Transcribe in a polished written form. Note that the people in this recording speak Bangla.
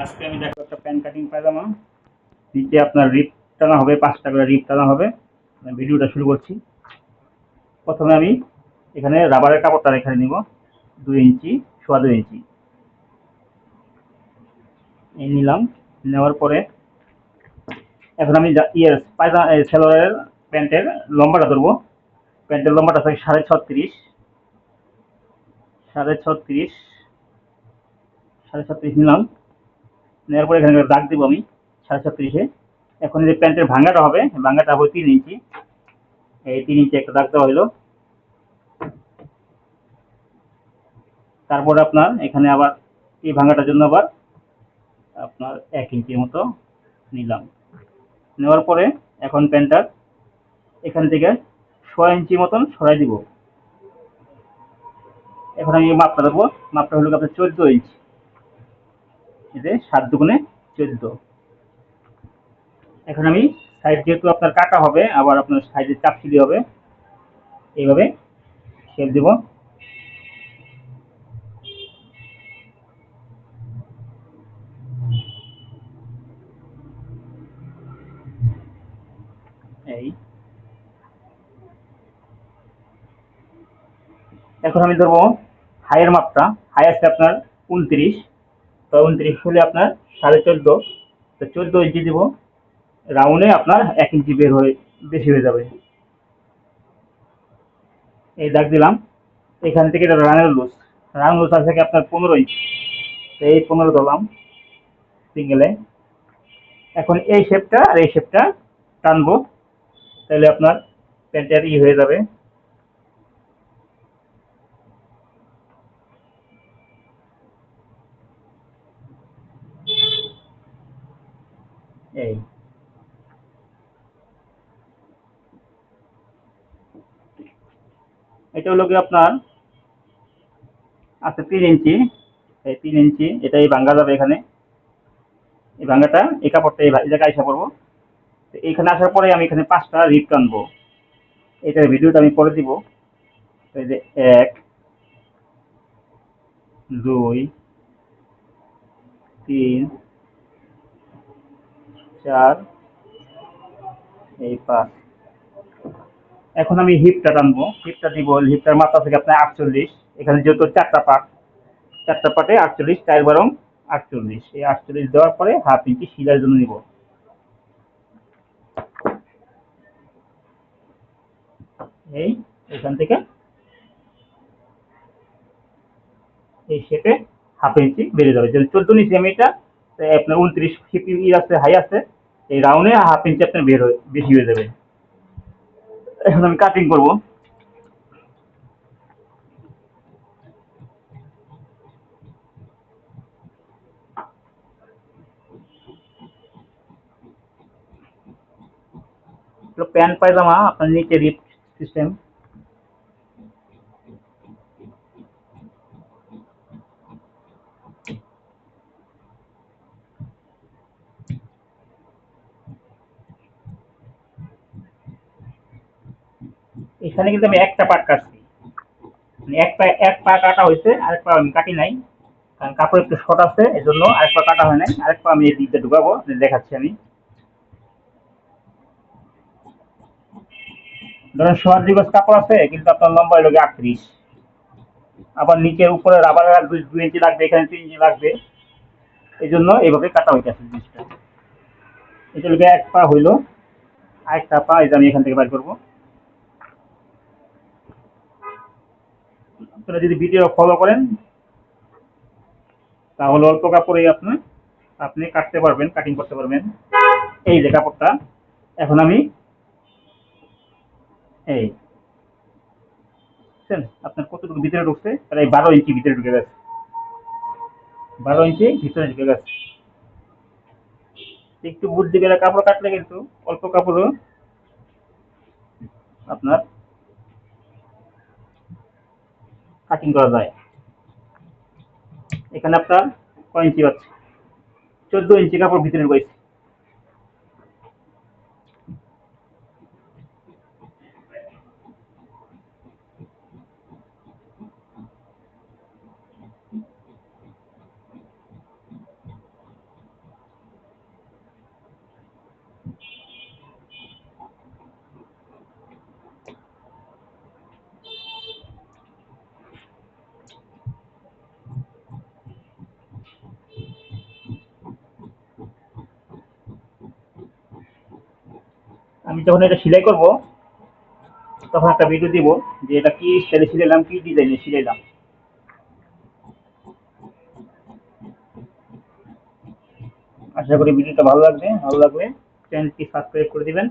আজকে আমি দেখো একটা প্যান কাটিং পায়জামা। নিচে আপনার রিপ টানা হবে, 5টা করে রিপ টানা হবে। আমি ভিডিওটা শুরু করছি। প্রথমে আমি এখানে রাবারের কাপড়টা এখানে নিব 2 ইঞ্চি, সোয়া 2 ইঞ্চি এই নিলাম। নেওয়ার পরে এখন আমি ইয়ের পায়জামা সেলোয়ারের প্যান্টের লম্বাটা ধরবো। প্যান্টের লম্বাটা থাকে 36.5, 36.5, 36.5 নিলাম। নেওয়ার পরে এখানে দাগ দিব আমি 36.5-এ। এখন যে প্যান্টের ভাঙাটা হবে, ভাঙাটা হবে 3 ইঞ্চি। এই 3 ইঞ্চি একটা দাগ দেওয়া হলো। তারপরে আপনার এখানে আবার এই ভাঙাটার জন্য আবার আপনার 1 ইঞ্চির মতো নিলাম। নেওয়ার পরে এখন প্যান্টটার এখান থেকে 6 ইঞ্চি মতন সরাই দিব। এখন আমি মাপটা দেবো। মাপটা হলো আপনার 14 ইঞ্চি। এতে 7 দুগুণে 14। এখন আমি সাইড যেহেতু আপনার কাটা হবে, আবার আপনার সাইডে চাপ সিলি হবে, এইভাবে শেপ দিব। এই এখন আমি ধরবো হাইয়ের মাপটা। হাই আছে আপনার 29, তো 29 হলে আপনার 14.5, তো 14 ইঞ্চি দিব। রাউন্ডে আপনার 1 ইঞ্চি বের হয়ে বেশি হয়ে যাবে। এই দাগ দিলাম। এখান থেকে এটা রানের লুজ, রান লুজ আছে কি আপনার 15 ইঞ্চি, তো এই 15 ধরলাম সিঙ্গেলে। এখন এই শেপটা আর এই শেপটা টানবো, তাহলে আপনার প্যান্টের হয়ে যাবে। এই এটা হলো কি আপনার আছে 3 ইঞ্চি। এই 3 ইঞ্চি এটাই ভাঙ্গা যাবে এখানে। এই ভাঙ্গাটা এই কাপড়টা এই জায়গায় এসে পড়বো। এইখানে আসার পরে আমি এখানে 5টা রিপ টানবো। এটার ভিডিওটা আমি পরে দিব। এই যে 1, 2, 3, 4, এই 5। এখন আমি হিপটা টানবো। হিপটা দিব, হিপটার মাথা থেকে আপনার 48। এখানে যেহেতু 4টা পার্ট, 4টা পার্টে 48, 4 বারং 48। এই 48 দেওয়ার পরে 1/2 ইঞ্চি সিলার জন্য নিব। এই এখান থেকে এই শেপে 1/2 ইঞ্চি বেড়ে যাবে। যদি 14 ইঞ্চি আমি এটা, আপনার 29 ই আছে, হাই আছে, এই রাউন্ডে 1/2 ইঞ্চি আপনার বের হয়ে বেশি হয়ে যাবে। এখন আমি কাটিং করব। প্যান্ট পায়জামা আপনার নিচে রিপ সিস্টেম। এখানে কিন্তু আমি একটা পার্ট কাটছি, মানে এক পা কাটা হয়েছে, আরেক পা আমি কাটি নাই, কারণ কাপড় একটু শর্ট আছে, এই জন্য আরেক পা কাটা হয় নাই। আরেক পা আমি এই দিকটা ঢুকাবো, দেখাচ্ছি আমি। ধরেন 2.5 গজ কাপড় আছে, কিন্তু আপনার লম্বা হলো 38। আবার নিচের উপরে রাবার 2 ইঞ্চি লাগবে, এখানে 3 ইঞ্চি লাগবে, এই জন্য এইভাবে কাটা হইতেছে জিনিসটা। এটা হলো এক পা হইলো। আরেকটা পা এই যে আমি এখান থেকে বাইর করবো। আপনারা যদি ভিডিও ফলো করেন, তাহলে অল্প কাপড়ে আপনি কাটতে পারবেন, কাটিং করতে পারবেন। এই যে কাপড়টা, এখন আমি এই বুঝছেন আপনার কতটুকু ভিতরে ঢুকছে, তাহলে এই 12 ইঞ্চি ভিতরে ঢুকে গেছে। 12 ইঞ্চি ভিতরে ঢুকে গেছে। একটু বুদ্ধি করে কাপড় কাটলে কিন্তু অল্প কাপড়ও আপনার কাটিং করা যায়। এখানে আপনার কয় ইঞ্চি পাচ্ছে, 14 ইঞ্চি কাপড় ভিতরে ঢুকাইছে। আমি যখন এটা সেলাই করব তখন একটা ভিডিও দিব যে এটা কি স্টাইলে সিলাইলাম, কি ডিজাইনে সিলাইলাম। আশা করি ভিডিওটা ভালো লাগবে, ভালো লাগলে চ্যানেলটি সাবস্ক্রাইব করে দিবেন।